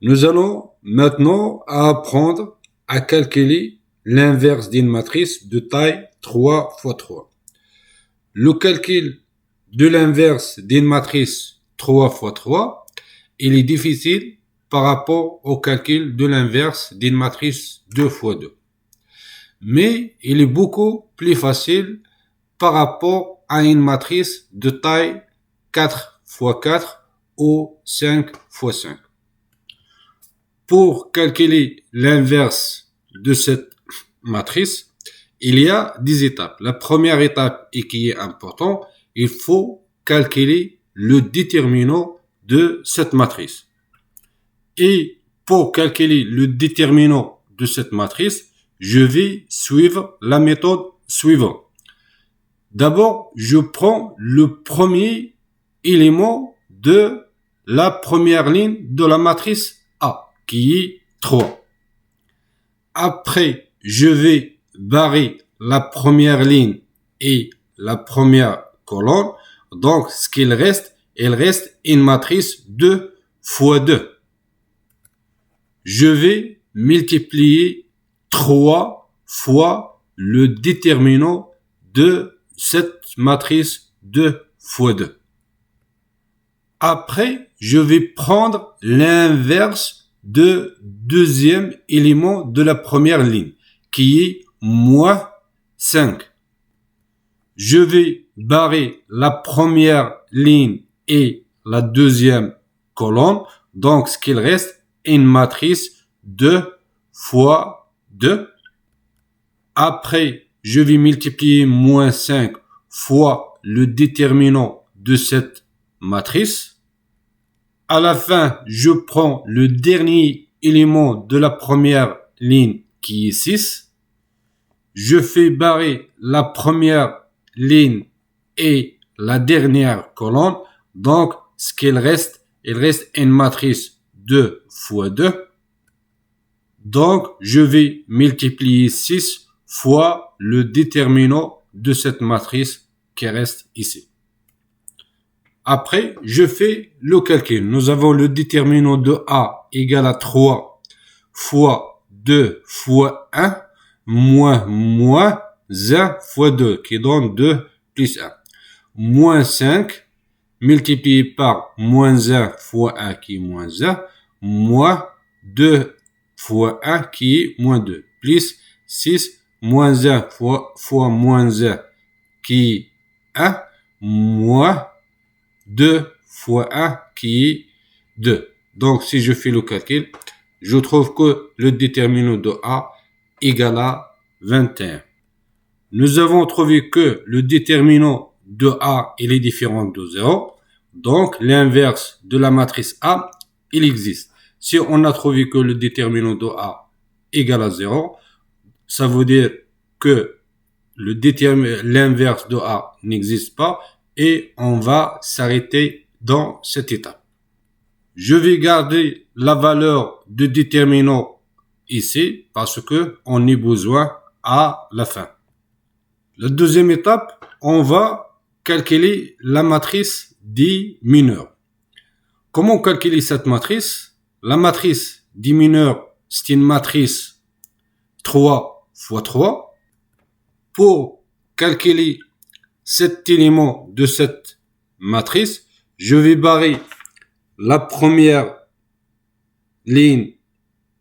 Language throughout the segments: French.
Nous allons maintenant apprendre à calculer l'inverse d'une matrice de taille 3 fois 3. Le calcul de l'inverse d'une matrice 3 fois 3, il est difficile par rapport au calcul de l'inverse d'une matrice 2 fois 2. Mais il est beaucoup plus facile par rapport à une matrice de taille 4 fois 4 ou 5 fois 5. Pour calculer l'inverse de cette matrice, il y a 10 étapes. La première étape, et qui est importante, il faut calculer le déterminant de cette matrice. Et pour calculer le déterminant de cette matrice, je vais suivre la méthode suivante. D'abord, je prends le premier élément de la première ligne de la matrice A, qui est 3. Après, je vais barrer la première ligne et la première colonne. Donc, ce qu'il reste, il reste une matrice 2 fois 2. Je vais multiplier 3 fois le déterminant de cette matrice 2 fois 2. Après, je vais prendre l'inverse de deuxième élément de la première ligne, qui est moins 5. Je vais barrer la première ligne et la deuxième colonne. Donc, ce qu'il reste, une matrice 2 fois 2. Après, je vais multiplier moins 5 fois le déterminant de cette matrice. À la fin, je prends le dernier élément de la première ligne qui est 6. Je fais barrer la première ligne et la dernière colonne. Donc, ce qu'il reste, il reste une matrice 2 fois 2. Donc, je vais multiplier 6 fois le déterminant de cette matrice qui reste ici. Après, je fais le calcul. Nous avons le déterminant de A égale à 3 fois 2 fois 1 moins 1 fois 2 qui donne 2 plus 1. Moins 5 multiplié par moins 1 fois 1 qui est moins 1 moins 2 fois 1 qui est moins 2 plus 6 moins 1 fois moins 1 qui est 1 moins 2 fois 1 qui est 2. Donc, si je fais le calcul, je trouve que le déterminant de A égale à 21. Nous avons trouvé que le déterminant de A, il est différent de 0. Donc, l'inverse de la matrice A, il existe. Si on a trouvé que le déterminant de A égale à 0, ça veut dire que l'inverse de A n'existe pas et on va s'arrêter dans cette étape. Je vais garder la valeur de déterminant ici parce que on a besoin à la fin. La deuxième étape, on va calculer la matrice des mineurs. Comment calculer cette matrice? La matrice des mineurs, c'est une matrice 3 fois 3. Pour calculer cet élément de cette matrice, je vais barrer la première ligne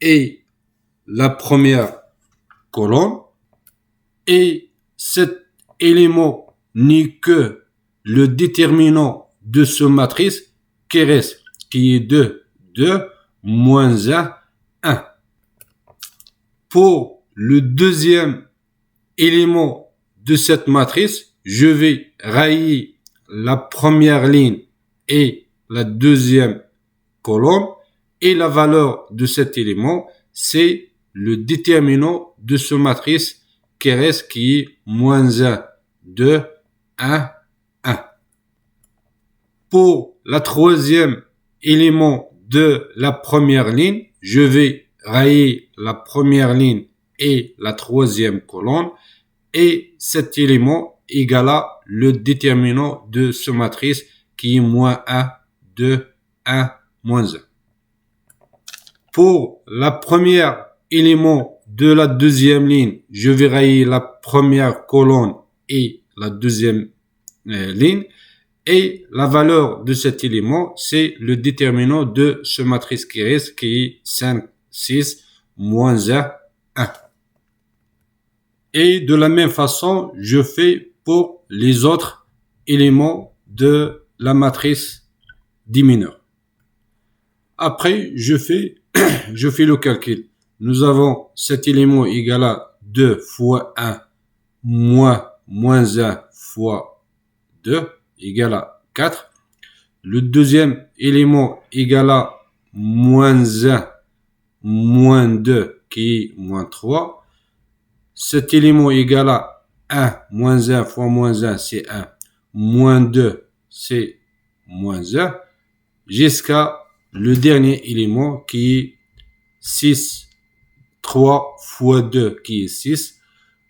et la première colonne. Et cet élément n'est que le déterminant de ce matrice qui reste, qui est 2, 2, moins 1, 1. Pour le deuxième élément de cette matrice, je vais rayer la première ligne et la deuxième colonne et la valeur de cet élément, c'est le déterminant de ce matrice qui reste qui est moins 1, 2, 1, 1. Pour la troisième élément de la première ligne, je vais rayer la première ligne et la troisième colonne et cet élément égale à le déterminant de ce matrice qui est moins 1, 2, 1, moins 1. Pour la première élément de la deuxième ligne, je vais rayer la première colonne et la deuxième ligne. Et la valeur de cet élément, c'est le déterminant de ce matrice qui reste, qui est 5, 6, moins 1, 1. Et de la même façon, je fais pour les autres éléments de la matrice diminuée. Après, je fais le calcul. Nous avons cet élément égal à 2 fois 1 moins 1 fois 2 égal à 4. Le deuxième élément égal à moins 1 moins 2 qui est moins 3. Cet élément égal à 1 moins 1 fois moins 1 c'est 1. Moins 2 c'est moins 1. Jusqu'à le dernier élément qui est 6. 3 fois 2 qui est 6.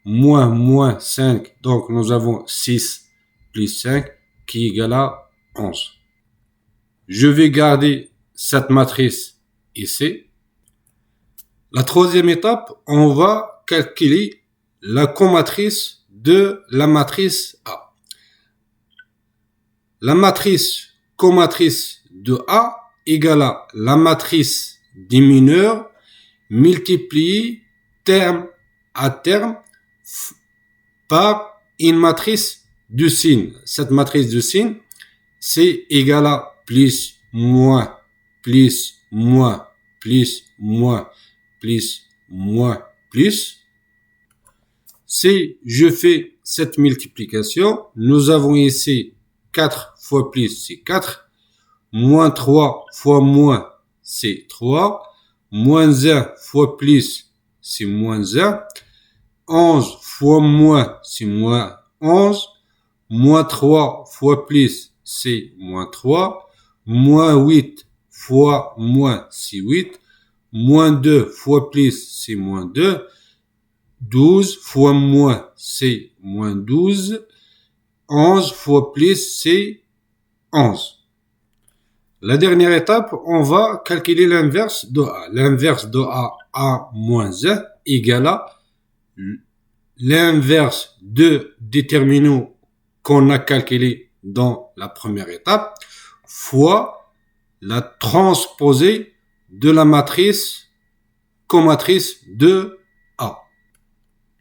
Moins 5. Donc nous avons 6 plus 5 qui est égal à 11. Je vais garder cette matrice ici. La troisième étape, on va calculer la comatrice de la matrice A. La matrice comatrice de A égale à la matrice des mineurs multipliée terme à terme par une matrice de signe. Cette matrice de signe, c'est égal à plus, moins, plus, moins, plus, moins, plus, moins, plus. Si je fais cette multiplication, nous avons ici 4 fois plus, c'est 4. Moins 3 fois moins, c'est 3. Moins 1 fois plus, c'est moins 1. 11 fois moins, c'est moins 11. Moins 3 fois plus, c'est moins 3. Moins 8 fois moins, c'est 8. Moins 2 fois plus, c'est moins 2. 12 fois moins, c'est moins 12. 11 fois plus, c'est 11. La dernière étape, on va calculer l'inverse de A. L'inverse de A moins 1, égale à l'inverse de déterminant qu'on a calculé dans la première étape, fois la transposée de la matrice comatrice de A.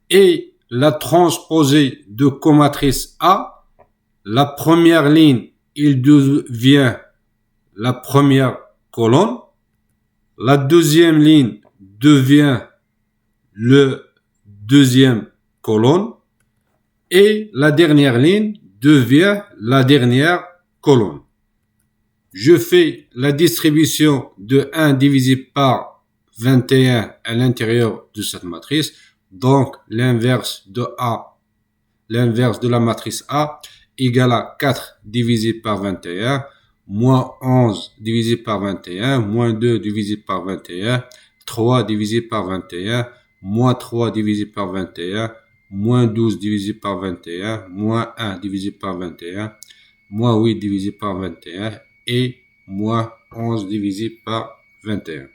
Et la transposée de comatrice A, la première ligne, il devient la première colonne. La deuxième ligne devient le deuxième colonne. Et la dernière ligne devient la dernière colonne. Je fais la distribution de 1 divisé par 21 à l'intérieur de cette matrice. Donc, l'inverse de A, l'inverse de la matrice A égale à 4 divisé par 21, moins 11 divisé par 21, moins 2 divisé par 21, 3 divisé par 21, moins 3 divisé par 21, moins 12 divisé par 21, moins 1 divisé par 21, moins 8 divisé par 21 et moins 11 divisé par 21.